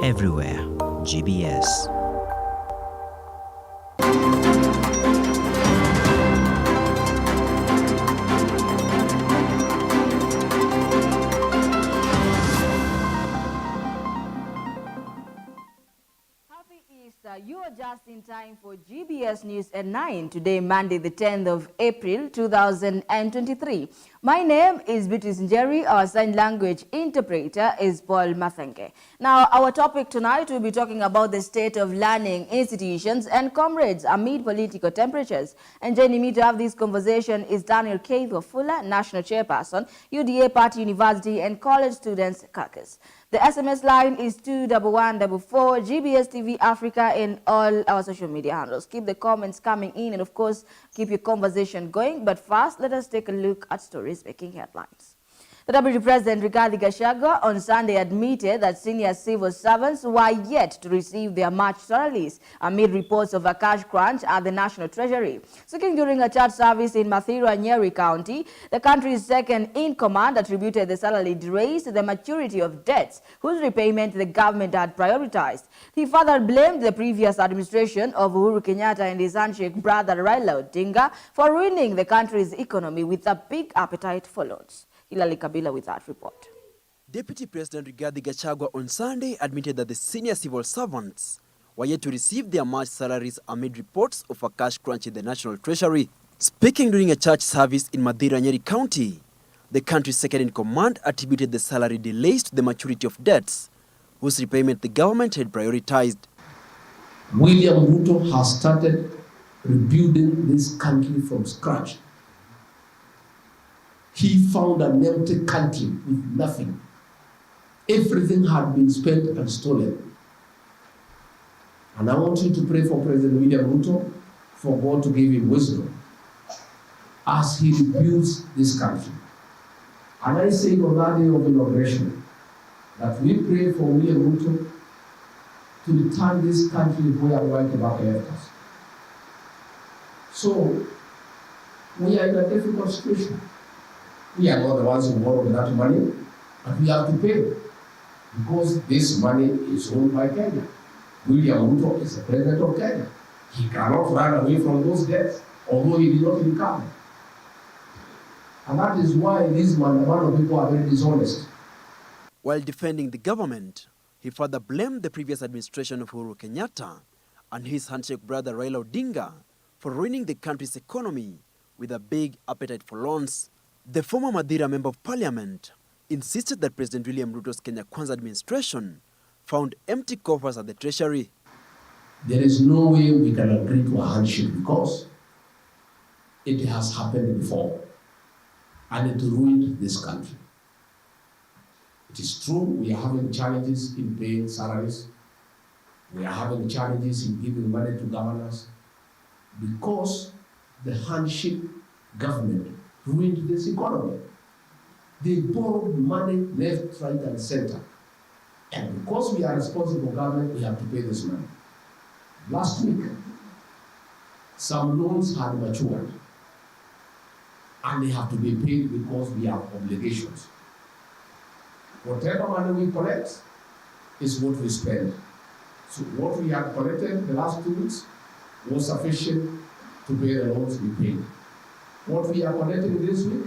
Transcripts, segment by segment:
everywhere. GBS. You are just in time for GBS News at 9, today Monday the 10th of April 2023. My name is Beatrice Njeri, our sign language interpreter is Paul Mathenge. Now our topic tonight will be talking about the state of learning institutions and comrades amid political temperatures. And joining me to have this conversation is Daniel K. Wafula, National Chairperson, UDA Party University and College Students Caucus. The SMS line is 21144, GBS TV Africa in all our social media handles. Keep the comments coming in and, of course, keep your conversation going. But first, let us take a look at stories making headlines. The Deputy President Rigathi Gachagua on Sunday admitted that senior civil servants were yet to receive their March salaries amid reports of a cash crunch at the National Treasury. Speaking during a church service in Mathira, Nyeri County, the country's second-in-command attributed the salary delays to the maturity of debts whose repayment the government had prioritized. He further blamed the previous administration of Uhuru Kenyatta and his handshake brother Raila Odinga for ruining the country's economy with a big appetite for loans. Hilali Kabila with that report. Deputy President Rigathi Gachagua on Sunday admitted that the senior civil servants were yet to receive their March salaries amid reports of a cash crunch in the National Treasury. Speaking during a church service in Mathira, Nyeri County, the country's second-in-command attributed the salary delays to the maturity of debts, whose repayment the government had prioritized. William Ruto has started rebuilding this country from scratch. He found an empty country with nothing. Everything had been spent and stolen. And I want you to pray for President William Ruto for God to give him wisdom as he rebuilds this country. And I say on that day of inauguration that we pray for William Ruto to return this country where white tobacco left us. So we are in a difficult situation. We are not the ones who borrowed that money, but we have to pay because this money is owned by Kenya. William Ruto is the president of Kenya. He cannot run away from those debts, although he did not recover. And that is why these Mandamano people are very dishonest. While defending the government, he further blamed the previous administration of Uhuru Kenyatta and his handshake brother Raila Odinga for ruining the country's economy with a big appetite for loans. The former Mathira Member of Parliament insisted that President William Ruto's Kenya Kwanza administration found empty coffers at the Treasury. There is no way we can agree to a handshake because it has happened before and it ruined this country. It is true we are having challenges in paying salaries. We are having challenges in giving money to governors because the handshake government ruined this economy. They borrowed money left, right, and center. And because we are responsible government, we have to pay this money. Last week, some loans had matured, and they have to be paid because we have obligations. Whatever money we collect is what we spend. So what we have collected the last 2 weeks was sufficient to pay the loans we paid. What we are collecting this week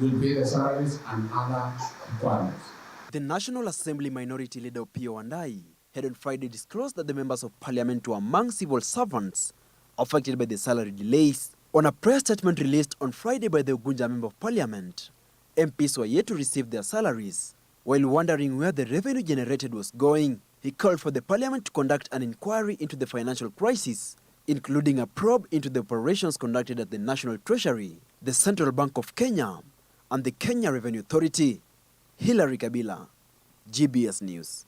will pay the salaries and other requirements. The National Assembly Minority Leader Opiyo Wandayi had on Friday disclosed that the members of parliament were among civil servants affected by the salary delays. On a press statement released on Friday by the Ugunja Member of Parliament, MPs were yet to receive their salaries. While wondering where the revenue generated was going, he called for the parliament to conduct an inquiry into the financial crisis, including a probe into the operations conducted at the National Treasury, the Central Bank of Kenya, and the Kenya Revenue Authority. Hilary Kabila, GBS News.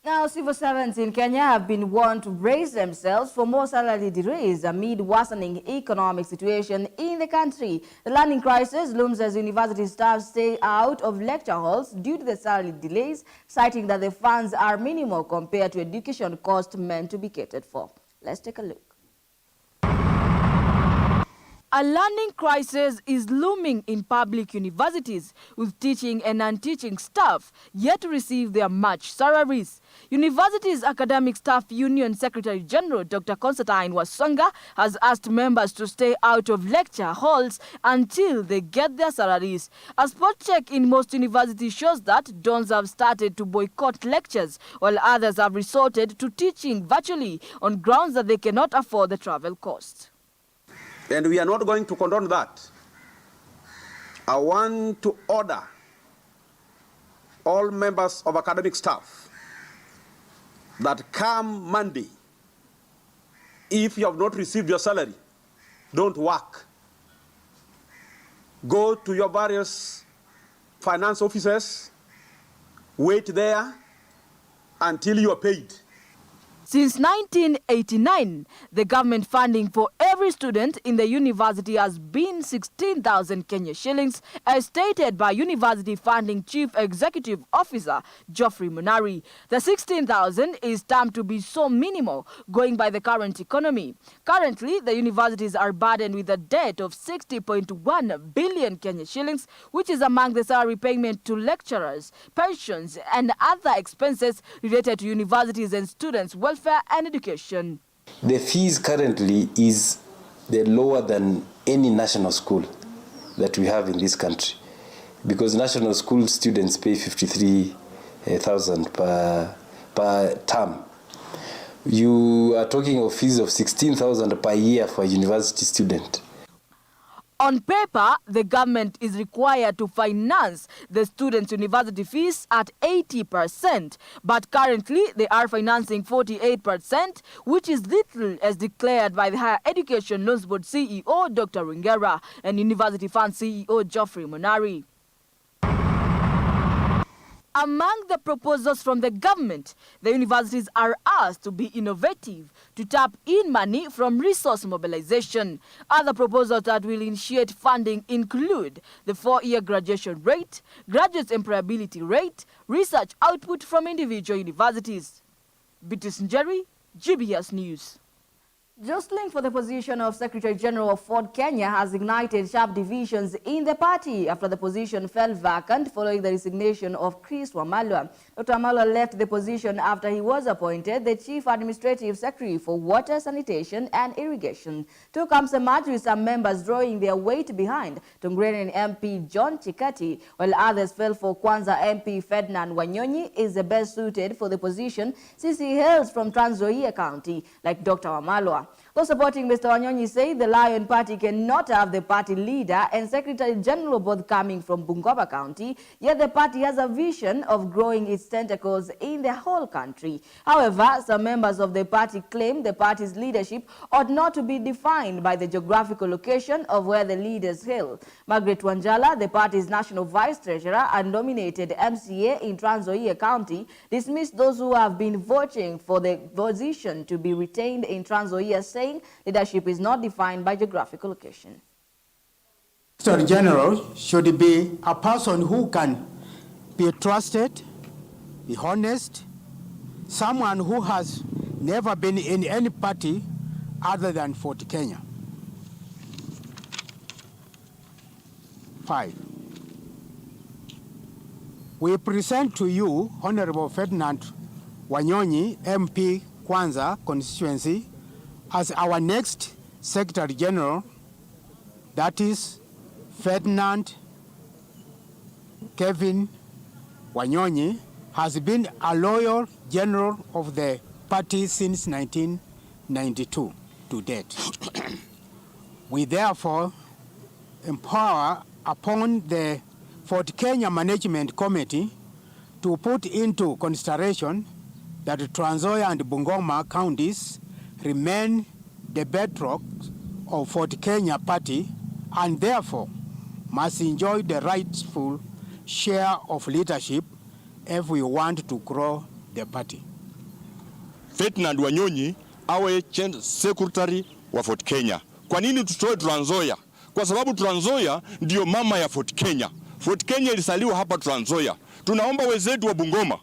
Now, civil servants in Kenya have been warned to brace themselves for more salary delays amid worsening economic situation in the country. The learning crisis looms as university staff stay out of lecture halls due to the salary delays, citing that the funds are minimal compared to education costs meant to be catered for. Let's take a look. A learning crisis is looming in public universities, with teaching and non-teaching staff yet to receive their matched salaries. Universities Academic Staff Union Secretary General Dr. Constantine Wasonga has asked members to stay out of lecture halls until they get their salaries. A spot check in most universities shows that dons have started to boycott lectures, while others have resorted to teaching virtually on grounds that they cannot afford the travel cost. And we are not going to condone that. I want to order all members of academic staff that come Monday, if you have not received your salary, don't work. Go to your various finance offices, wait there until you are paid. Since 1989, the government funding for every student in the university has been 16,000 Kenya shillings, as stated by University Funding Chief Executive Officer Geoffrey Munari. The 16,000 is termed to be so minimal, going by the current economy. Currently, the universities are burdened with a debt of 60.1 billion Kenya shillings, which is among the salary payment to lecturers, pensions, and other expenses related to universities and students' welfare and education. The fees currently is lower than any national school that we have in this country, because national school students pay 53,000 per term. You are talking of fees of 16,000 per year for a university student. On paper, the government is required to finance the students' university fees at 80%, but currently they are financing 48%, which is little as declared by the Higher Education Loans Board CEO Dr. Ringera and University Fund CEO Geoffrey Munari. Among the proposals from the government, the universities are asked to be innovative, to tap in money from resource mobilization. Other proposals that will initiate funding include the 4-year graduation rate, graduate employability rate, research output from individual universities. Bitis Njeri, GBS News. Jostling for the position of Secretary General of Ford Kenya has ignited sharp divisions in the party after the position fell vacant following the resignation of Chris Wamalwa. Dr. Wamalwa left the position after he was appointed the Chief Administrative Secretary for Water, Sanitation and Irrigation. Two camps emerged, with some members drawing their weight behind Tongrenani MP John Chikati, while others felt for Kwanza MP Ferdinand Wanyonyi is the best suited for the position since he hails from Trans Nzoia County, like Dr. Wamalwa. Those supporting Mr. Wanyonyi say the Lion Party cannot have the party leader and Secretary General both coming from Bungoma County, yet the party has a vision of growing its tentacles in the whole country. However, some members of the party claim the party's leadership ought not to be defined by the geographical location of where the leaders hail. Margaret Wanjala, the party's national vice treasurer and nominated MCA in Trans Nzoia County, dismissed those who have been voting for the position to be retained in Trans Nzoia, saying leadership is not defined by geographical location. Secretary General should be a person who can be trusted, be honest, someone who has never been in any party other than Fort Kenya. 5. We present to you Honorable Ferdinand Wanyonyi, MP Kwanza constituency, as our next Secretary General, that is Ferdinand Kevin Wanyonyi, has been a loyal general of the party since 1992 to date. We therefore empower upon the Fort Kenya Management Committee to put into consideration that Trans Nzoia and Bungoma counties remain the bedrock of Fort Kenya party and therefore must enjoy the rightful share of leadership if we want to grow the party. Ferdinand Wanyonyi awe secretary wa Fort Kenya. Kwa nini tutoe Trans Nzoia? Kwa sababu Trans Nzoia ndio mama ya Fort Kenya. Fort Kenya ilisaliwa hapa Trans Nzoia. Tunaomba wenzetu wa Bungoma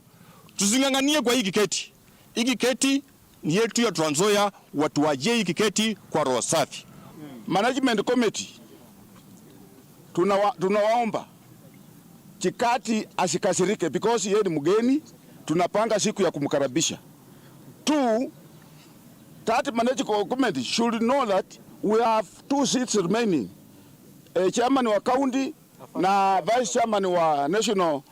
tusinganganie kwa hii kiketi. Hii kiketi ni yetu ya Trans Nzoia, watu waje hii kiketi kwa roho safi. Management Committee tunawaomba Chikati asikasirike because yeye ni mgeni, tunapanga siku ya kumkaribisha. Two, that management committee should know that we have 2 seats remaining. Chairman wa county na vice chairman wa national.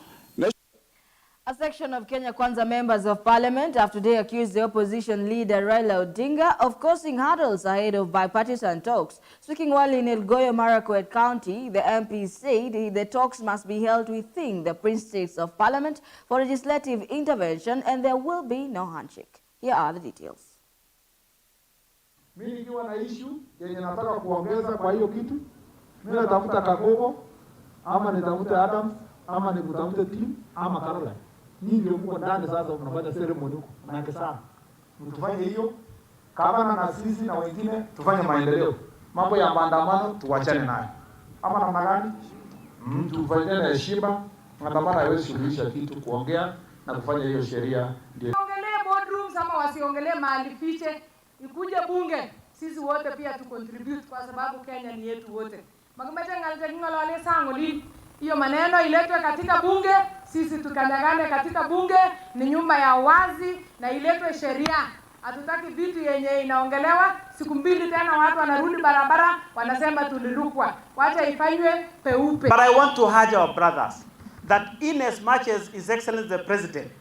A section of Kenya Kwanza members of parliament have today accused the opposition leader Raila Odinga of causing hurdles ahead of bipartisan talks. Speaking while in Elgeyo Marakwet County, the MP said the talks must be held within the principles of parliament for legislative intervention and there will be no handshake. Here are the details. Mimi nikiwa na issue yenye nataka kuongeza kwa hiyo kitu, mimi natafuta Kagogo ama nitafuta Adams ama nikutafute team ama Caroline. Nyinyi ndio mko ndani sasa mnafanya ceremony huko. Maana sana. Mtufanye hiyo kama na sisi na wengine tufanye maendeleo. Mambo ya maandamano tuachane nayo. Ama namna gani? Tufanye na heshima, maandamano haiwezi suluhisha kitu, kuongea na kufanya hiyo sheria ndio. Ongelee boardrooms ama wasiongelee mahali fiche, ikuje bunge, sisi wote pia tu contribute kwa sababu Kenya ni yetu wote. Magomete ngalale sangoli, hiyo maneno iletwe katika bunge, sisi tukanyagane katika bunge, ni nyumba ya wazi na iletwe sheria. Hatutaki vitu yenye inaongelewa siku mbili tena watu wanarudi barabara wanasema tulirukwa. Wacha ifanywe peupe. But I want to urge our brothers that in as much as His Excellency the President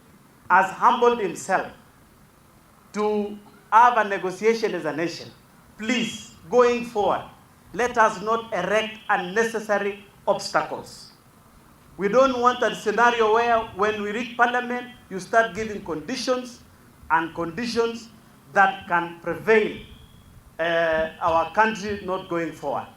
has humbled himself to have a negotiation as a nation, please, going forward, let us not erect unnecessary obstacles. We don't want a scenario where when we reach parliament, you start giving conditions and conditions that can prevail our country not going forward.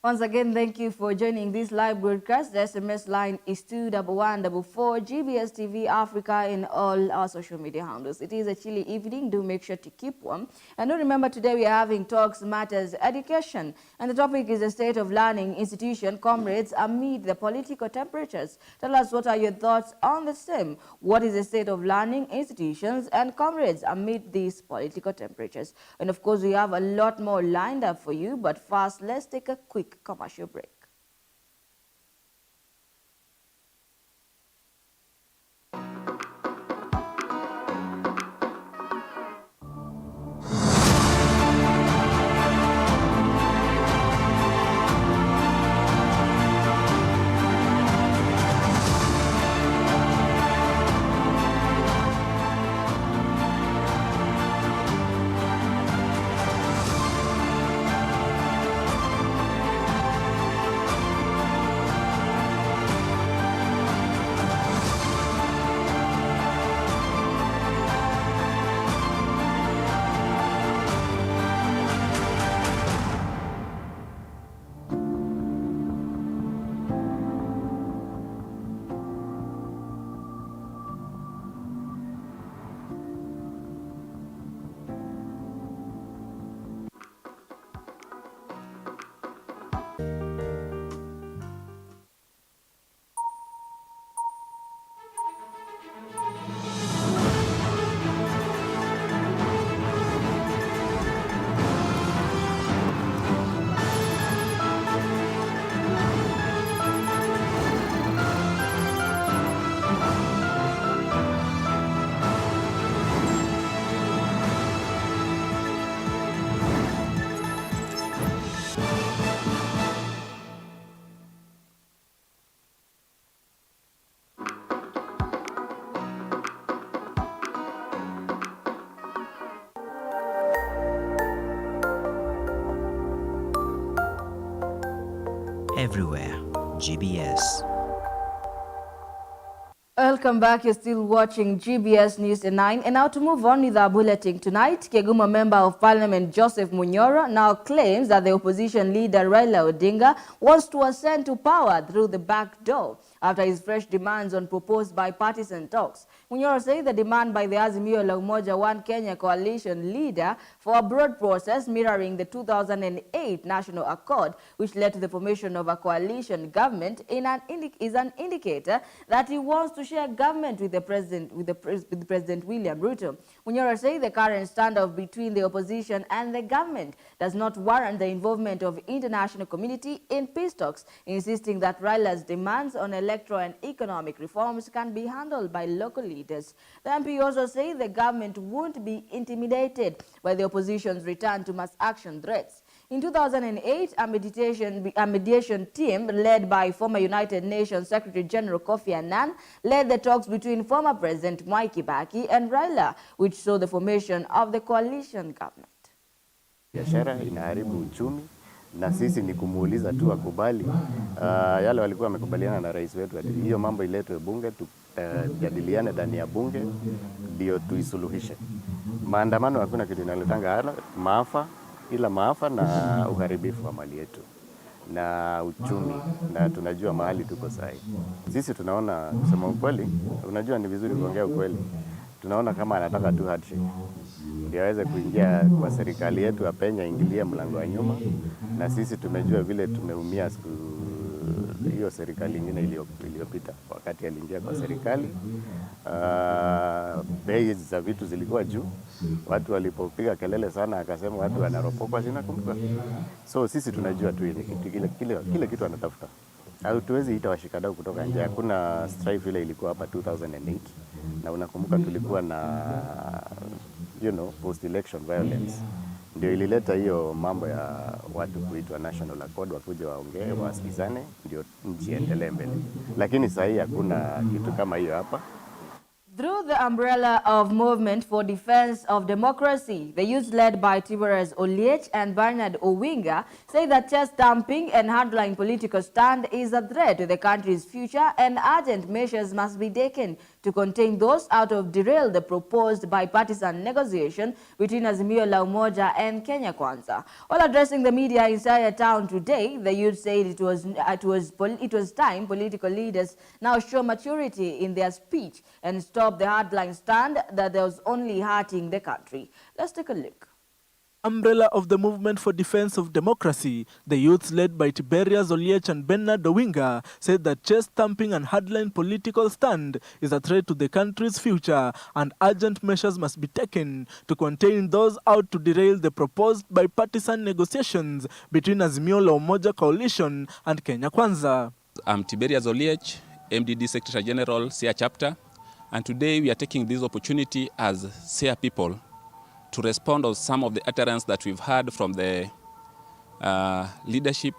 Once again, thank you for joining this live broadcast. The SMS line is 21144 GBS TV Africa in all our social media handles. It is a chilly evening. Do make sure to keep warm. And do remember today we are having Talks Matters Education. And the topic is the state of learning institution, comrades, amid the political temperatures. Tell us what are your thoughts on the same. What is the state of learning institutions and comrades amid these political temperatures? And of course, we have a lot more lined up for you. But first, let's take a quick commercial break. Everywhere, GBS. Welcome back. You're still watching GBS News at 9. And now to move on with our bulletin tonight, Keguma Member of Parliament Joseph Munyoro now claims that the opposition leader Raila Odinga wants to ascend to power through the back door after his fresh demands on proposed bipartisan talks. Munyoro said the demand by the Azimio la Umoja One Kenya coalition leader for a broad process mirroring the 2008 National Accord, which led to the formation of a coalition government, is an indicator that he wants to to share government with President William Ruto. Munyora said the current standoff between the opposition and the government does not warrant the involvement of international community in peace talks, insisting that Raila's demands on electoral and economic reforms can be handled by local leaders. The MP also said the government won't be intimidated by the opposition's return to mass action threats. In 2008, a mediation team led by former United Nations Secretary General Kofi Annan led the talks between former President Mwai Kibaki and Raila, which saw the formation of the coalition government. Biashara inaharibu uchumi na sisi ni kumuuliza tu akubali yale walikuwa wamekubaliana na rais wetu, hiyo mambo iletwe bunge, tujadiliane ndani ya bunge ndio tuisuluhishe. Maandamano hakuna kitu inaletanga maafa, ila maafa na uharibifu wa mali yetu na uchumi, na tunajua mahali tuko sahi. Sisi tunaona, kusema ukweli, unajua ni vizuri kuongea ukweli, tunaona kama anataka tu handshake ndio aweze kuingia kwa serikali yetu, apenya ingilia mlango wa nyuma, na sisi tumejua vile tumeumia siku hiyo serikali nyingine iliyopita wakati aliingia kwa serikali. Bei za vitu zilikuwa juu, watu walipopiga kelele sana akasema watu wanaropokwa, zinakumbuka. So sisi tunajua tu kile kitu anatafuta. Hatuwezi ita washikadau kutoka nje. Hakuna strife ile ilikuwa hapa 2008, na unakumbuka tulikuwa na post election violence, ndio ilileta hiyo mambo ya watu kuitwa national accord, wakuje waongee wasikizane ndio nchi endelee mbele, lakini sasa hakuna kitu kama hiyo hapa. Through the umbrella of Movement for Defense of Democracy, the youth led by Tiberius Oliech and Bernard Owinga say that chest thumping and hardline political stand is a threat to the country's future, and urgent measures must be taken to contain those out of derail the proposed bipartisan negotiation between Azimio la Umoja and Kenya Kwanza. While addressing the media inside town today, the youth said it was time political leaders now show maturity in their speech and stop the hardline stand that was only hurting the country. Let's take a look. Umbrella of the Movement for Defense of Democracy, the youths led by Tiberius Oliech and Bernard Owinga said that chest thumping and hardline political stand is a threat to the country's future, and urgent measures must be taken to contain those out to derail the proposed bipartisan negotiations between Azimio la Umoja Coalition and Kenya Kwanza. I'm Tiberius Oliech, MDD Secretary General, SEA Chapter, and today we are taking this opportunity as SEA people to respond to some of the utterance that we've heard from the leadership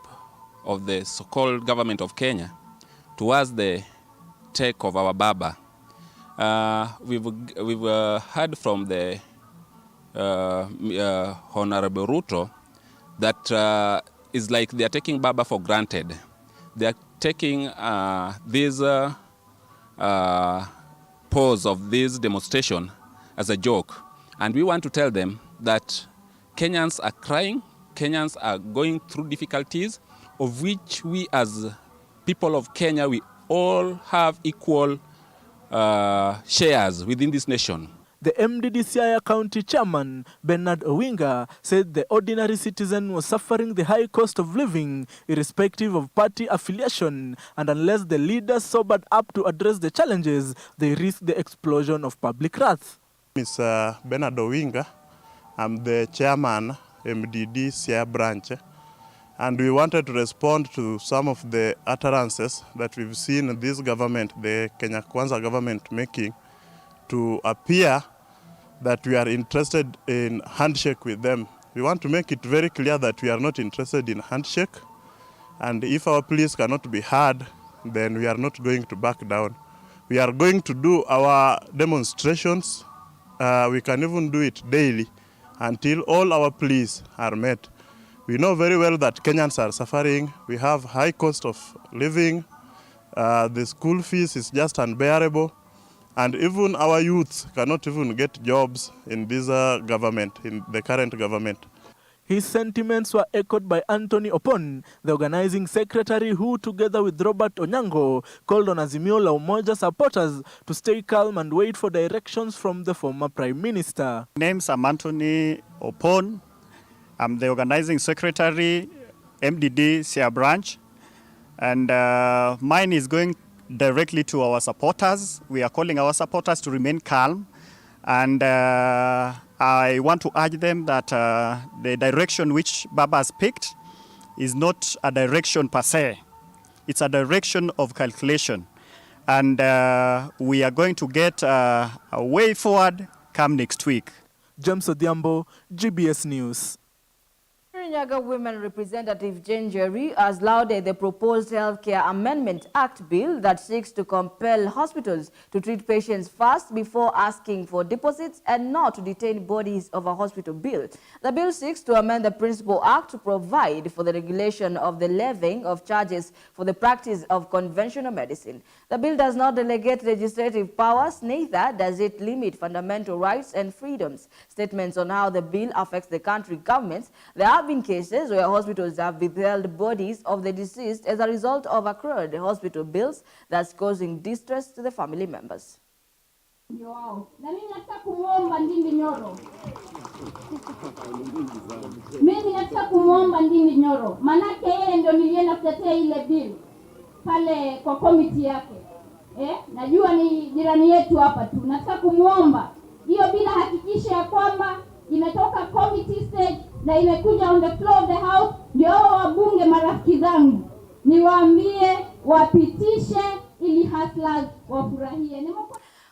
of the so-called government of Kenya towards the take of our Baba. We've heard from the Honorable Ruto that it's like they are taking Baba for granted. They are taking this pause of this demonstration as a joke. And we want to tell them that Kenyans are crying, Kenyans are going through difficulties, of which we as people of Kenya, we all have equal shares within this nation. The MDD Siaya County Chairman, Bernard Owinga, said the ordinary citizen was suffering the high cost of living, irrespective of party affiliation, and unless the leaders sobered up to address the challenges, they risk the explosion of public wrath. Mr. Bernard Owinga, I'm the chairman, MDD Siaya branch, and we wanted to respond to some of the utterances that we've seen this government, the Kenya Kwanza government, making to appear that we are interested in handshake with them. We want to make it very clear that we are not interested in handshake, and if our pleas cannot be heard, then we are not going to back down. We are going to do our demonstrations. We can even do it daily until all our pleas are met. We know very well that Kenyans are suffering. We have high cost of living. The school fees is just unbearable. And even our youth cannot even get jobs in this government, in the current government. His sentiments were echoed by Anthony Opon, the organizing secretary who, together with Robert Onyango, called on Azimio la Umoja supporters to stay calm and wait for directions from the former Prime Minister. My name is Anthony Opon. I'm the organizing secretary, MDD Siaya branch, and mine is going directly to our supporters. We are calling our supporters to remain calm. And I want to urge them that the direction which Baba has picked is not a direction per se. It's a direction of calculation. And we are going to get a way forward come next week. James Odhiambo, GBS News. Kirinyaga Women Representative Jane Jerry has lauded the proposed Healthcare Amendment Act bill that seeks to compel hospitals to treat patients first before asking for deposits and not to detain bodies of a hospital bill. The bill seeks to amend the Principal Act to provide for the regulation of the levying of charges for the practice of conventional medicine. The bill does not delegate legislative powers, neither does it limit fundamental rights and freedoms. Statements on how the bill affects the country governments. There have been cases where hospitals have withheld bodies of the deceased as a result of accrued hospital bills, thus causing distress to the family members. Mimi nataka kumuomba Ndindi Nyoro, manake yeye ndio nilienda kutetea ile bill pale kwa komiti yake. Najua ni jirani yetu hapa tu. Nataka kumuomba hiyo bila hakikisha ya kwamba imetoka committee stage na imekuja on the floor of the house, ndio wabunge marafiki zangu niwaambie wapitishe ili hustlers wafurahie.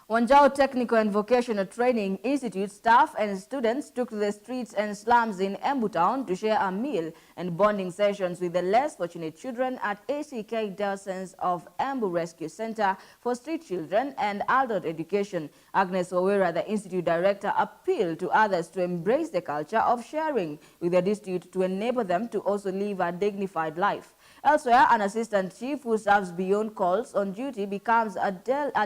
Wanjao Technical and Vocational Training Institute staff and students took to the streets and slums in Embu Town to share a meal and bonding sessions with the less fortunate children at ACK Diocese of Embu Rescue Center for Street Children and Adult Education. Agnes Wawera, the institute director, appealed to others to embrace the culture of sharing with the district to enable them to also live a dignified life. Elsewhere, an assistant chief who serves beyond calls on duty becomes a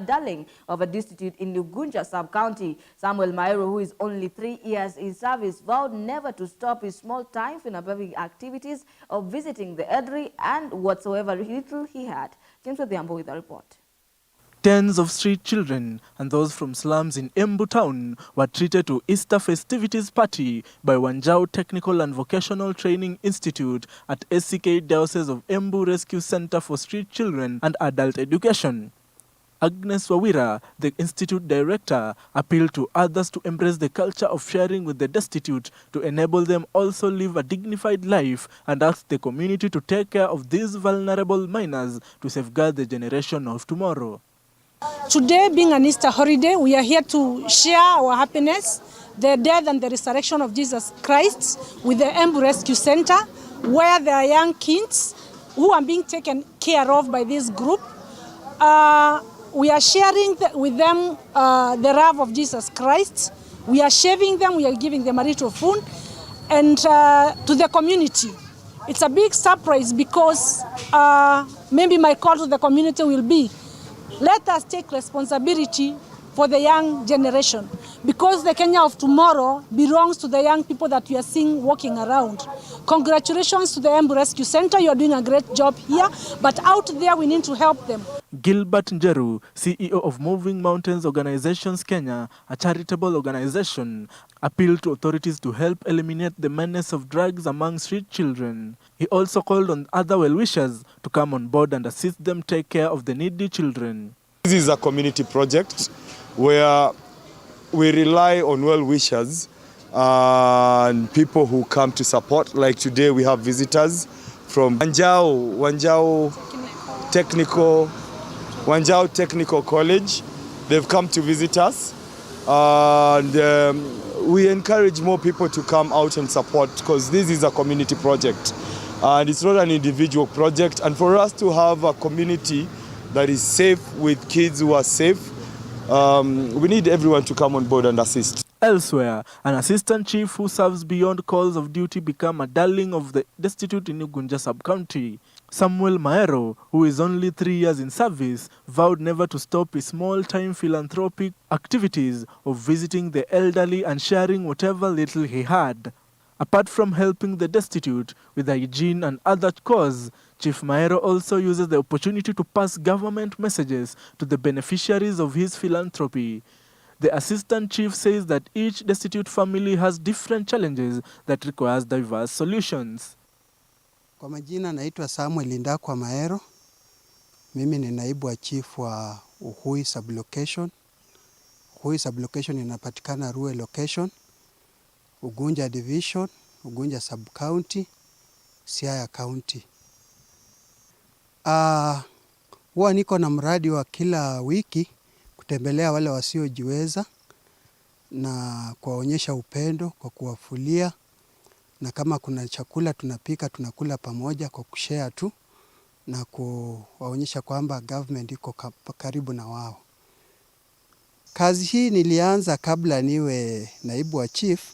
darling of a district in Lugunja sub-county. Samuel Mairo, who is only 3 years in service, vowed never to stop his small-time philanthropic activities of visiting the elderly and whatsoever little he had. James Odhiambo with a report. Tens of street children and those from slums in Embu Town were treated to Easter festivities party by Wanjao Technical and Vocational Training Institute at ACK Diocese of Embu Rescue Center for Street Children and Adult Education. Agnes Wawira, the institute director, appealed to others to embrace the culture of sharing with the destitute to enable them also live a dignified life and asked the community to take care of these vulnerable minors to safeguard the generation of tomorrow. Today, being an Easter holiday, we are here to share our happiness, the death and the resurrection of Jesus Christ with the Embu Rescue Center, where there are young kids who are being taken care of by this group. We are sharing with them the love of Jesus Christ. We are shaving them, we are giving them a little food, and to the community. It's a big surprise because maybe my call to the community will be, let us take responsibility for the young generation, because the Kenya of tomorrow belongs to the young people that we are seeing walking around. Congratulations to the Embu Rescue Center. You are doing a great job here, but out there we need to help them. Gilbert Njeru, CEO of Moving Mountains Organizations Kenya, a charitable organization, appealed to authorities to help eliminate the menace of drugs among street children. He also called on other well-wishers to come on board and assist them take care of the needy children. This is a community project where we rely on well-wishers and people who come to support. Like today we have visitors from Wanjao Technical College. They've come to visit us, and we encourage more people to come out and support, because this is a community project and it's not an individual project. And for us to have a community that is safe with kids who are safe, we need everyone to come on board and assist. Elsewhere, an assistant chief who serves beyond calls of duty became a darling of the destitute in Lugunja sub-county. Samuel Maero, who is only 3 years in service, vowed never to stop his small-time philanthropic activities of visiting the elderly and sharing whatever little he had. Apart from helping the destitute with hygiene and other cause, Chief Maero also uses the opportunity to pass government messages to the beneficiaries of his philanthropy. The assistant chief says that each destitute family has different challenges that requires diverse solutions. Kwa majina naitwa Samuel Ndakwa Maero. Mimi ni naibu wa chief wa Uhui sublocation. Uhui sublocation inapatikana Ruai location, Ugunja division, Ugunja sub-county, Siaya county. Huwa niko na mradi wa kila wiki kutembelea wale wasiojiweza na kuwaonyesha upendo kwa kuwafulia, na kama kuna chakula tunapika tunakula pamoja kwa kushare tu na kuwaonyesha kwamba government iko karibu na wao. Kazi hii nilianza kabla niwe naibu wa chief,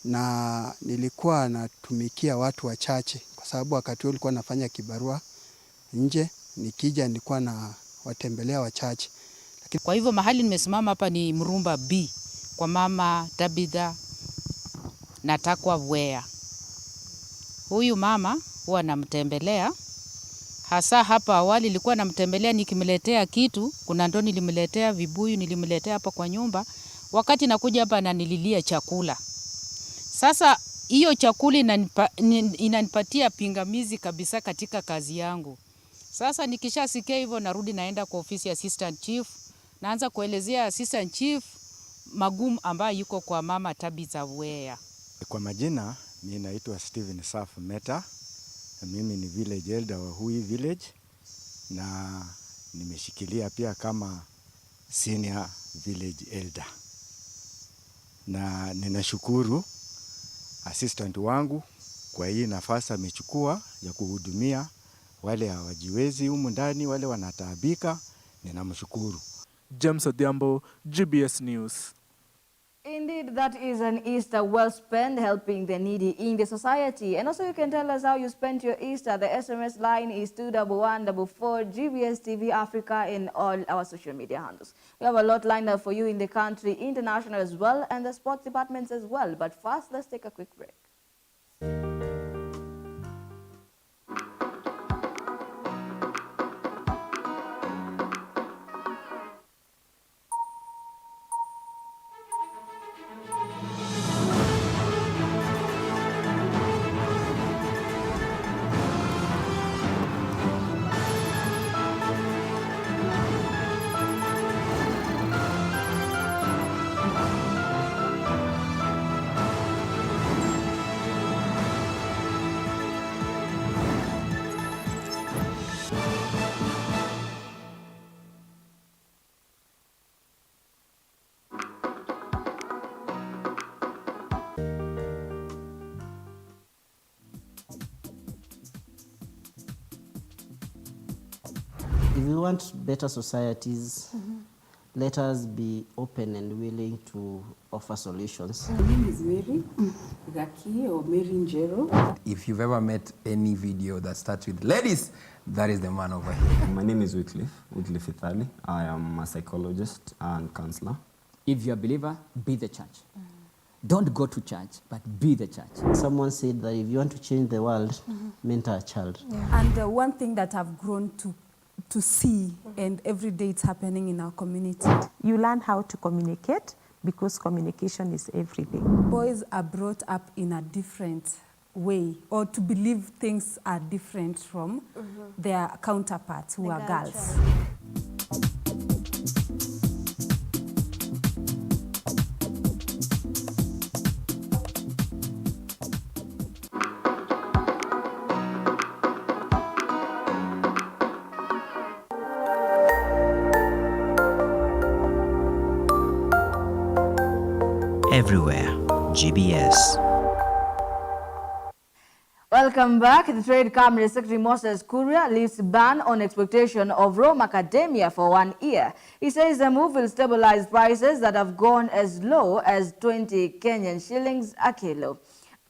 na nilikuwa natumikia watu wachache kwa sababu wakati huo nilikuwa nafanya kibarua nje, nikija nilikuwa na watembelea wachache. Kwa hivyo mahali nimesimama hapa ni Mrumba B kwa mama Tabitha Natakwa Wea. Huyu mama huwa namtembelea. Hasa hapa awali nilikuwa namtembelea nikimletea kitu, kuna ndo nilimletea vibuyu, nilimletea hapa kwa nyumba. Wakati nakuja hapa ananililia chakula. Sasa hiyo chakula inanipatia pingamizi kabisa katika kazi yangu. Sasa nikishasikia hivyo narudi naenda kwa ofisi ya assistant chief, naanza kuelezea assistant chief magumu ambayo yuko kwa mama Tabitha Wea. Kwa majina mimi naitwa Steven Saf Meta. Mimi ni village elder wa Hui village na nimeshikilia pia kama senior village elder. Na ninashukuru assistant wangu kwa hii nafasi amechukua ya kuhudumia wale hawajiwezi humu ndani, wale wanataabika. Ninamshukuru. James Odhiambo, GBS News. Indeed, that is an Easter well spent helping the needy in the society. And also you can tell us how you spent your Easter. The SMS line is 21144 GBS TV Africa in all our social media handles. We have a lot lined up for you in the country, international as well, and the sports departments as well. But first, let's take a quick break. If we want better societies, let us be open and willing to offer solutions. My name is Mary Gaki or Mary Njero. If you've ever met any video that starts with ladies, that is the man over here. My name is Wycliffe Ithali. I am a psychologist and counselor. If you're a believer, be the church. Don't go to church, but be the church. Someone said that if you want to change the world, mentor a child. And one thing that I've grown to see, and every day it's happening in our community. You learn how to communicate because communication is every day. Boys are brought up in a different way, or to believe things are different from their counterparts who are girls. Everywhere, GBS. Welcome back. The Trade Cabinet Secretary Moses Kuria lifts ban on exportation of raw macadamia for 1 year. He says the move will stabilize prices that have gone as low as 20 Kenyan shillings a kilo.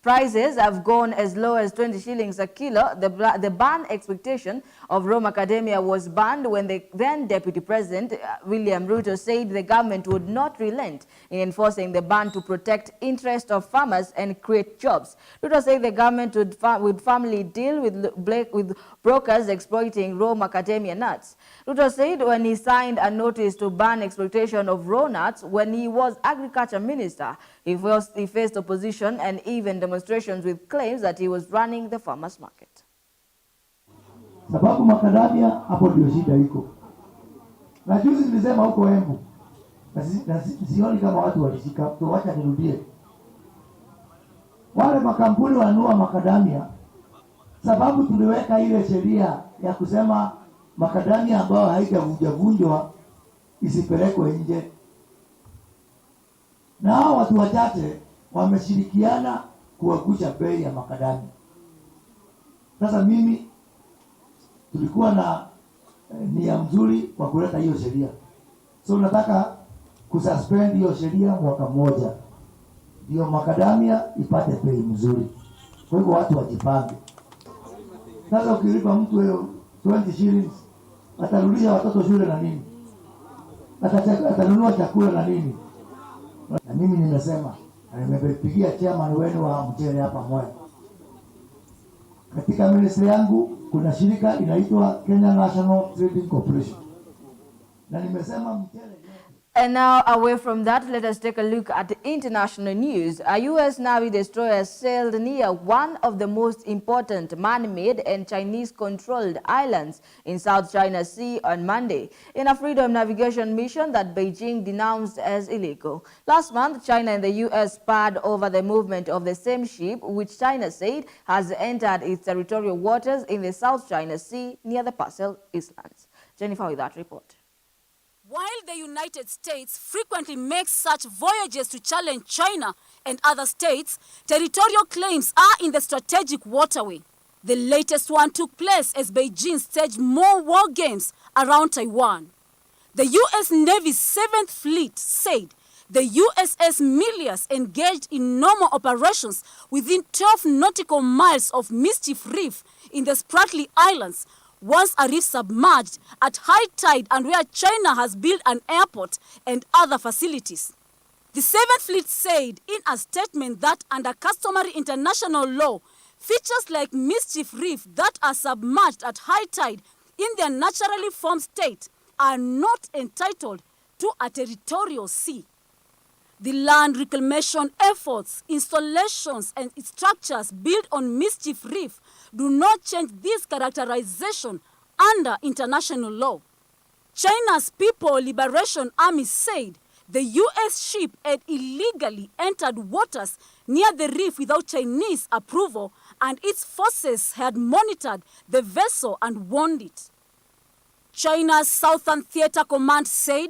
Prices have gone as low as 20 shillings a kilo. The ban expectation of raw macadamia was banned when the then Deputy President, William Ruto, said the government would not relent in enforcing the ban to protect interest of farmers and create jobs. Ruto said the government would firmly deal with brokers exploiting raw macadamia nuts. Ruto said when he signed a notice to ban exploitation of raw nuts when he was Agriculture Minister, he faced opposition and even demonstrations with claims that he was running the farmers' market. sababu makadamia hapo ndio shida iko. Na juzi nilisema huko Embu, na sioni kama watu walishika, tuacha nirudie. Wale makampuni wanunua makadamia, sababu tuliweka ile sheria ya kusema makadamia ambayo haijavunjwa isipelekwe nje. Na hao watu wachache wameshirikiana kuangusha bei ya makadamia. Sasa mimi tulikuwa na nia mzuri kwa kuleta hiyo sheria. So nataka kususpend hiyo sheria mwaka mmoja, ndio makadamia ipate bei mzuri. Kwa hivyo watu wajipange. Sasa ukilipa mtu hiyo 20 shillings, atarudisha watoto shule na nini? Atanunua chakula na nini? Na mimi nimesema, na nimepigia chairman wenu wa mchele hapa Mwea. Katika ministry yangu kuna shirika inaitwa Kenya National Trading Corporation. Na nimesema mchele. And now, away from that, let us take a look at the international news. A U.S. Navy destroyer sailed near one of the most important man-made and Chinese-controlled islands in South China Sea on Monday, in a freedom navigation mission that Beijing denounced as illegal. Last month, China and the U.S. sparred over the movement of the same ship, which China said has entered its territorial waters in the South China Sea near the Parcel Islands. Jennifer with that report. While the United States frequently makes such voyages to challenge China and other states, territorial claims are in the strategic waterway. The latest one took place as Beijing staged more war games around Taiwan. The U.S. Navy's 7th Fleet said the USS Milius engaged in normal operations within 12 nautical miles of Mischief Reef in the Spratly Islands, once a reef submerged at high tide and where China has built an airport and other facilities. The 7th Fleet said in a statement that under customary international law, features like Mischief Reef that are submerged at high tide in their naturally formed state are not entitled to a territorial sea. The land reclamation efforts, installations and structures built on Mischief Reef do not change this characterization under international law. China's People Liberation Army said the U.S. ship had illegally entered waters near the reef without Chinese approval, and its forces had monitored the vessel and warned it. China's Southern Theater Command said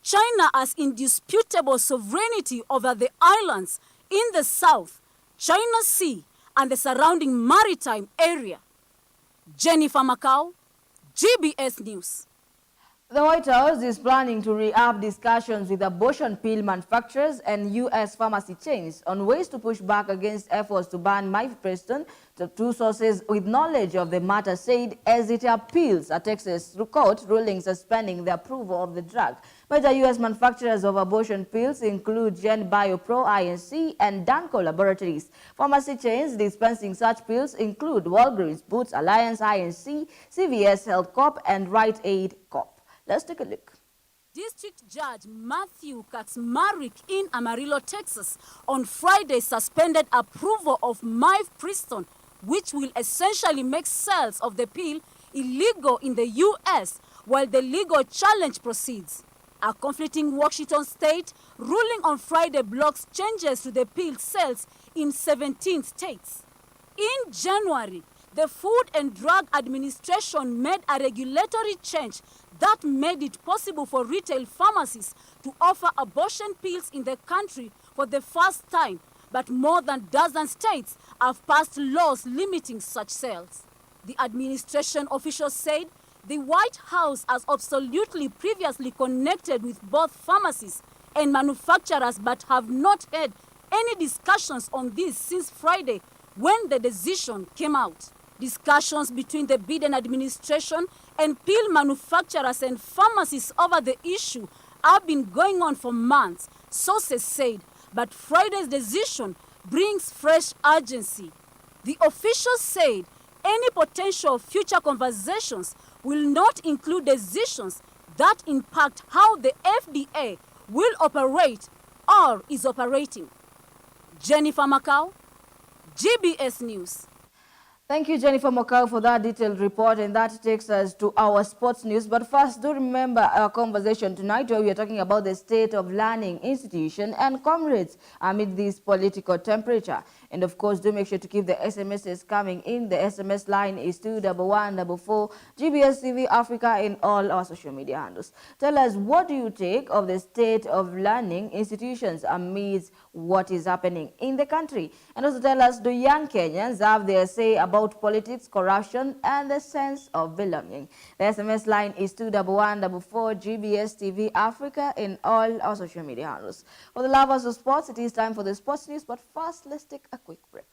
China has indisputable sovereignty over the islands in the South China Sea and the surrounding maritime area. Jennifer Macau, GBS News. The White House is planning to re-up discussions with abortion pill manufacturers and U.S. pharmacy chains on ways to push back against efforts to ban mifepristone. The two sources with knowledge of the matter said as it appeals a Texas court ruling suspending the approval of the drug. Major U.S. manufacturers of abortion pills include Gen Bio Pro Inc. and Danco Laboratories. Pharmacy chains dispensing such pills include Walgreens, Boots Alliance Inc., CVS Health Corp., and Rite Aid Corp. Let's take a look. District Judge Matthew Kaczmarek in Amarillo, Texas, on Friday suspended approval of mifepristone, which will essentially make sales of the pill illegal in the U.S. while the legal challenge proceeds. A conflicting Washington state ruling on Friday blocks changes to the pill sales in 17 states. In January, the Food and Drug Administration made a regulatory change that made it possible for retail pharmacies to offer abortion pills in the country for the first time, but more than a dozen states have passed laws limiting such sales. The administration officials said the White House has absolutely previously connected with both pharmacies and manufacturers but have not had any discussions on this since Friday when the decision came out. Discussions between the Biden administration and pill manufacturers and pharmacies over the issue have been going on for months, sources said, but Friday's decision brings fresh urgency. The officials said any potential future conversations will not include decisions that impact how the FDA will operate or is operating. Jennifer Macau, GBS News. Thank you, Jennifer Mokau, for that detailed report, and that takes us to our sports news. But first, do remember our conversation tonight where we are talking about the state of learning institution and comrades amid this political temperature. And of course, do make sure to keep the SMSs coming in. The SMS line is 21144 GBS TV Africa in all our social media handles. Tell us, what do you take of the state of learning institutions amidst what is happening in the country? And also tell us, do young Kenyans have their say about politics, corruption, and the sense of belonging? The SMS line is 21144 GBS TV Africa in all our social media handles. For the lovers of sports, it is time for the sports news, but first, let's take a quick break.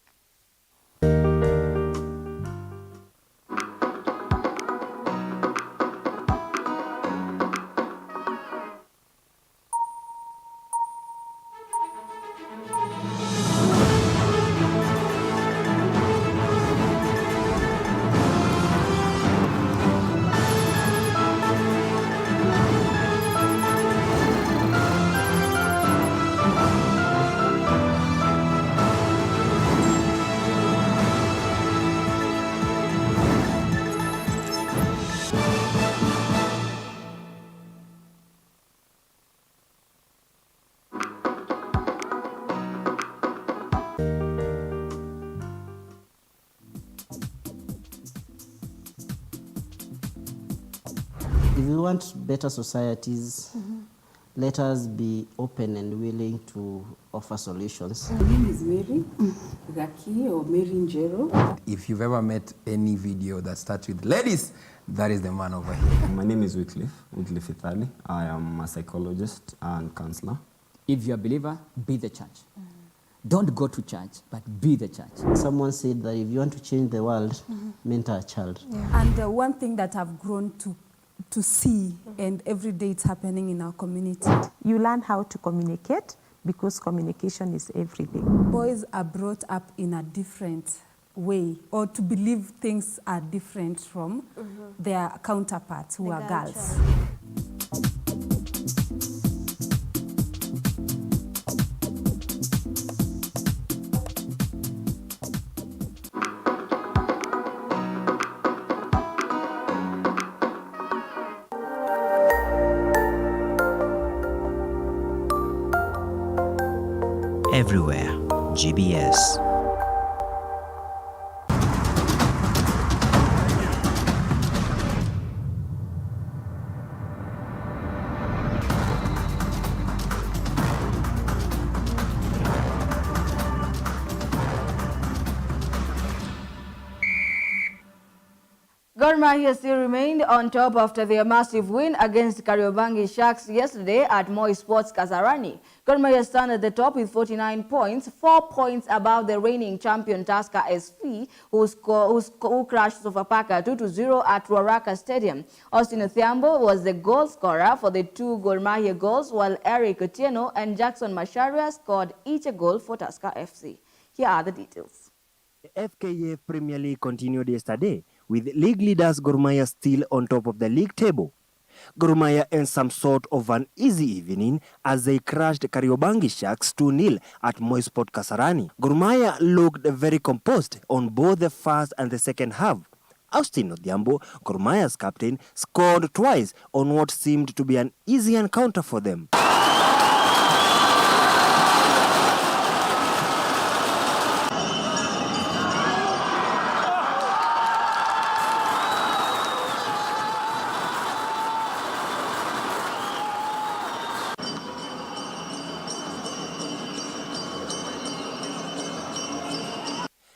If we want better societies, let us be open and willing to offer solutions. My name is Mary Gaki or Mary Njero. If you've ever met any video that starts with ladies, that is the man over here. My name is Wycliffe Ithali. I am a psychologist and counselor. If you're a believer, be the church. Don't go to church, but be the church. Someone said that if you want to change the world, mentor a child. And one thing that I've grown to see, and every day it's happening in our community. You learn how to communicate because communication is every day. Boys are brought up in a different way, or to believe things are different from their counterparts who are girls. Everywhere, GBS. Gor Mahia still remained on top after their massive win against Kariobangi Sharks yesterday at Moi Sports Kasarani. Gor Mahia stand at the top with 49 points, 4 points above the reigning champion Tusker SV, who crashed Sofapaka 2-0 at Ruaraka Stadium. Austin Othiambo was the goal scorer for the 2 Gor Mahia goals, while Eric Otieno and Jackson Masharia scored each a goal for Tusker FC. Here are the details. The FKF Premier League continued yesterday, with league leaders Gor Mahia still on top of the league table. Gor Mahia earned some sort of an easy evening as they crashed Kariobangi Sharks 2-0 at Moi Sport Kasarani. Gor Mahia looked very composed on both the first and the second half. Austin Odhiambo, Gor Mahia's captain, scored twice on what seemed to be an easy encounter for them.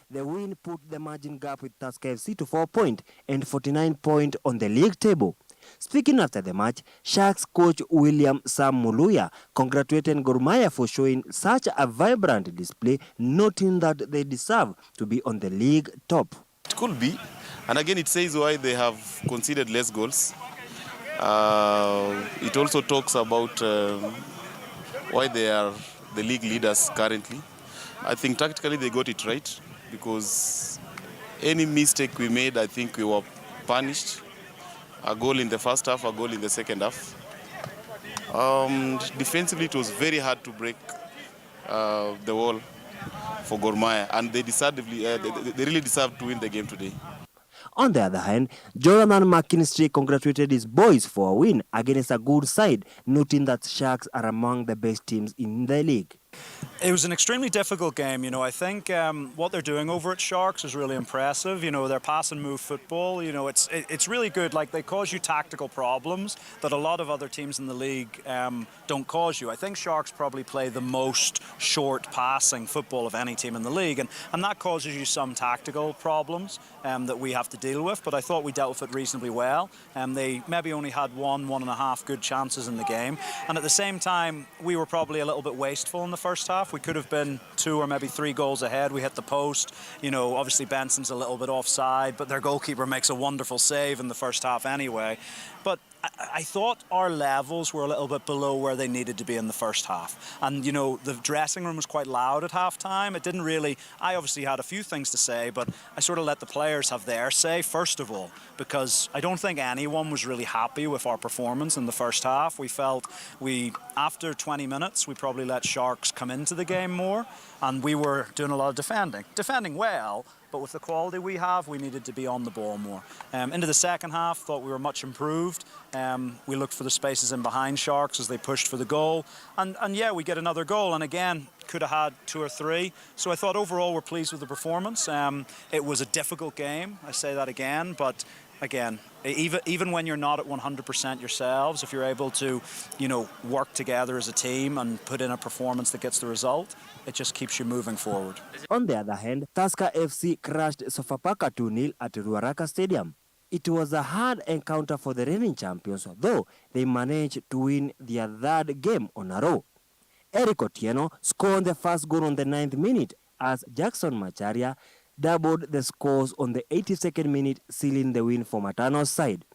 The win put the margin gap with Tusker FC to 4 points and 49 points on the league table. Speaking after the match, Sharks coach William Sam Muluya congratulated Gor Mahia for showing such a vibrant display, noting that they deserve to be on the league top. It could be, and again it says why they have conceded less goals. It also talks about why they are the league leaders currently. I think tactically they got it right, because any mistake we made, I think we were punished. A goal in the first half, a goal in the second half. Defensively, it was very hard to break the wall for Gor Mahia, and they really deserve to win the game today. On the other hand, Jonathan McKinstry congratulated his boys for a win against a good side, noting that Sharks are among the best teams in the league. It was an extremely difficult game. You know, I think what they're doing over at Sharks is really impressive. You know, their pass and move football, you know, it's really good. Like, they cause you tactical problems that a lot of other teams in the league don't cause you. I think Sharks probably play the most short passing football of any team in the league, and that causes you some tactical problems that we have to deal with, but I thought we dealt with it reasonably well. They maybe only had one and a half good chances in the game, and at the same time, we were probably a little bit wasteful in the first half. We could have been 2 or maybe 3 goals ahead. We hit the post. You know, obviously Benson's a little bit offside, but their goalkeeper makes a wonderful save in the first half anyway. But I thought our levels were a little bit below where they needed to be in the first half. And, you know, the dressing room was quite loud at half-time. It didn't really... I obviously had a few things to say, but I sort of let the players have their say, first of all, because I don't think anyone was really happy with our performance in the first half. We felt after 20 minutes, we probably let Sharks come into the game more, and we were doing a lot of defending. Defending well, but with the quality we have, we needed to be on the ball more. Into the second half, thought we were much improved. We looked for the spaces in behind Sharks as they pushed for the goal. And yeah, we get another goal. And again, could have had 2 or 3. So I thought overall we're pleased with the performance. It was a difficult game, I say that again. But again, even when you're not at 100% yourselves, if you're able to, you know, work together as a team and put in a performance that gets the result, it just keeps you moving forward. On the other hand, Tusker FC crushed Sofapaka 2-0 at Ruaraka Stadium. It was a hard encounter for the reigning champions, though they managed to win their 3rd game on a row. Eric Otieno scored the first goal on the 9th minute as Jackson Macharia doubled the scores on the 82nd minute, sealing the win for Matano's side.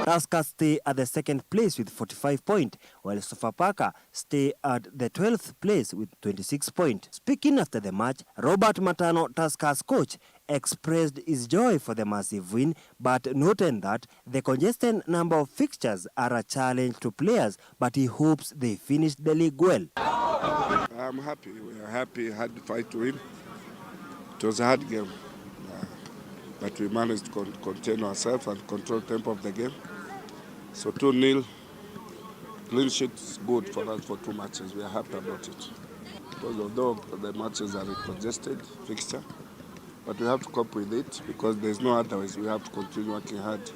Tusker stay at the 2nd place with 45 points, while Sofapaka stay at the 12th place with 26 points. Speaking after the match, Robert Matano, Tusker's coach, expressed his joy for the massive win, but noted that the congested number of fixtures are a challenge to players, but he hopes they finish the league well. I'm happy. We are happy. Had to fight to win. It was a hard game, but we managed to contain ourselves and control the tempo of the game. So 2-0, clean sheet is good for us for 2 matches. We are happy about it. Because although the matches are congested fixture, but we have to cope with it because there's no other ways. We have to continue working hard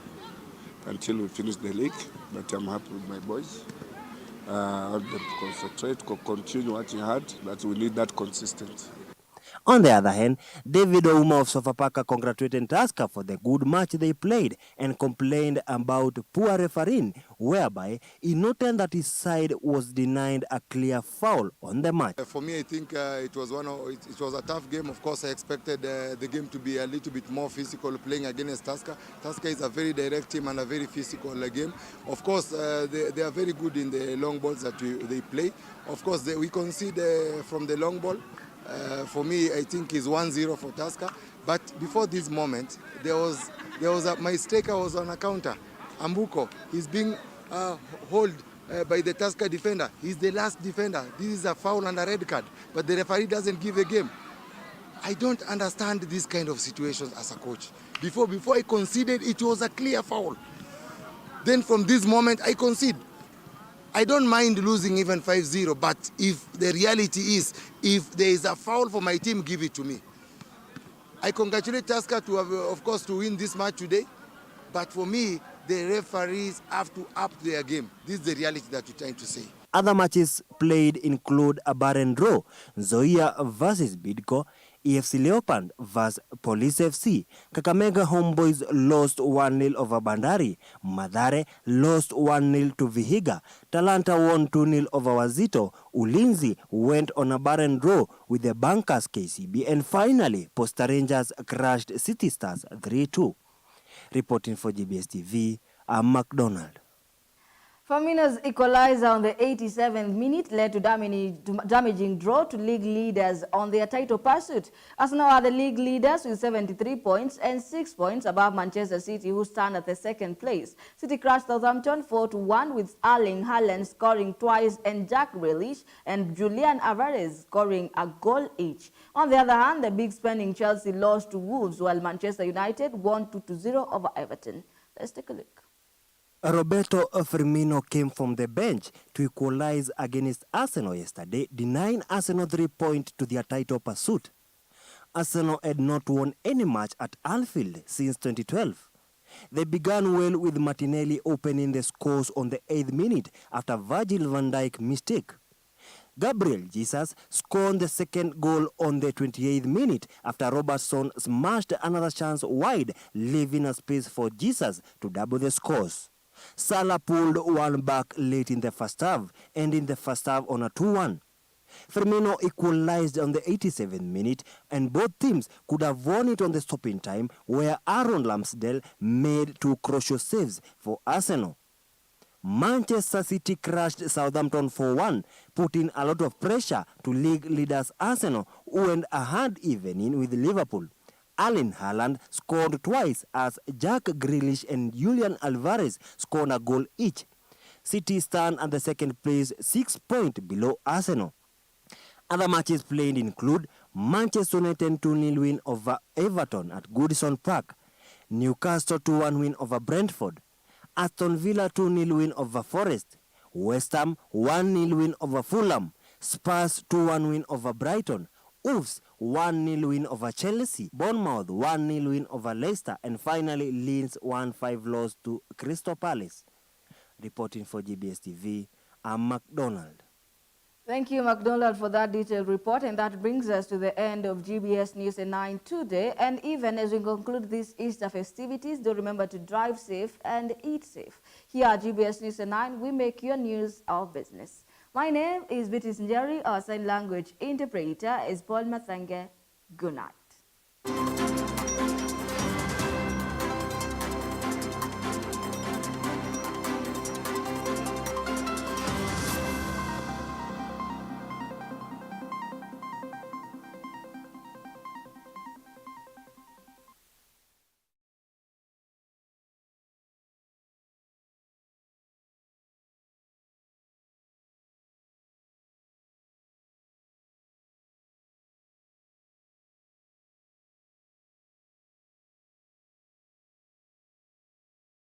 until we finish the league. But I'm happy with my boys. I want them to concentrate, continue working hard, but we need that consistency. On the other hand, David Ouma of Sofapaka congratulated Tusker for the good match they played and complained about poor refereeing, whereby he noted that his side was denied a clear foul on the match. For me, I think it was a tough game. Of course, I expected the game to be a little bit more physical playing against Tusker. Tusker is a very direct team and a very physical game. Of course, they are very good in the long balls that they play. Of course, we concede from the long ball. For me, I think it's 1-0 for Tusker. But before this moment, my striker was on a counter. Ambuko, he's being held by the Tusker defender. He's the last defender. This is a foul and a red card. But the referee doesn't give a game. I don't understand these kind of situations as a coach. Before I conceded, it was a clear foul. Then from this moment, I concede. I don't mind losing even 5-0, but if the reality is, if there is a foul for my team, give it to me. I congratulate Tusker to have, of course, to win this match today, but for me, the referees have to up their game. This is the reality that we're trying to say. Other matches played include a barren draw, Nzoia versus Bidco, EFC Leopard vs Police FC, Kakamega Homeboys lost 1-0 over Bandari, Mathare lost 1-0 to Vihiga, Talanta won 2-0 over Wazito, Ulinzi went on a barren draw with the Bankers KCB, and finally Posta Rangers crushed City Stars 3-2. Reporting for GBS TV, I'm McDonald. Firmino's equalizer on the 87th minute led to damaging draw to league leaders on their title pursuit. Arsenal are the league leaders with 73 points and 6 points above Manchester City, who stand at the second place. City crushed Southampton 4-1 with Erling Haaland scoring twice and Jack Grealish and Julian Alvarez scoring a goal each. On the other hand, the big spending Chelsea lost to Wolves, while Manchester United won 2-0 over Everton. Let's take a look. Roberto Firmino came from the bench to equalize against Arsenal yesterday, denying Arsenal 3 points to their title pursuit. Arsenal had not won any match at Anfield since 2012. They began well with Martinelli opening the scores on the 8th minute after Virgil van Dijk mistake. Gabriel Jesus scored the second goal on the 28th minute after Robertson smashed another chance wide, leaving a space for Jesus to double the scores. Salah pulled one back late in the first half, ending the first half on a 2-1. Firmino equalized on the 87th minute, and both teams could have won it on the stopping time, where Aaron Ramsdale made 2 crucial saves for Arsenal. Manchester City crushed Southampton 4-1, putting a lot of pressure to league leaders Arsenal, who went a hard evening with Liverpool. Erling Haaland scored twice as Jack Grealish and Julian Alvarez scored a goal each. City stand at the second place, 6 points below Arsenal. Other matches played include Manchester United 2-0 win over Everton at Goodison Park, Newcastle 2-1 win over Brentford, Aston Villa 2-0 win over Forest, West Ham 1-0 win over Fulham, Spurs 2-1 win over Brighton, Wolves 1-0 win over Chelsea, Bournemouth 1-0 win over Leicester, and finally Leeds 1-5 loss to Crystal Palace. Reporting for GBS TV, I'm MacDonald. Thank you, MacDonald, for that detailed report. And that brings us to the end of GBS News at 9 today. And even as we conclude these Easter festivities, do remember to drive safe and eat safe. Here at GBS News at 9, we make your news our business. My name is Beatrice Njeri. Our sign language interpreter is Paul Mathange. Good night.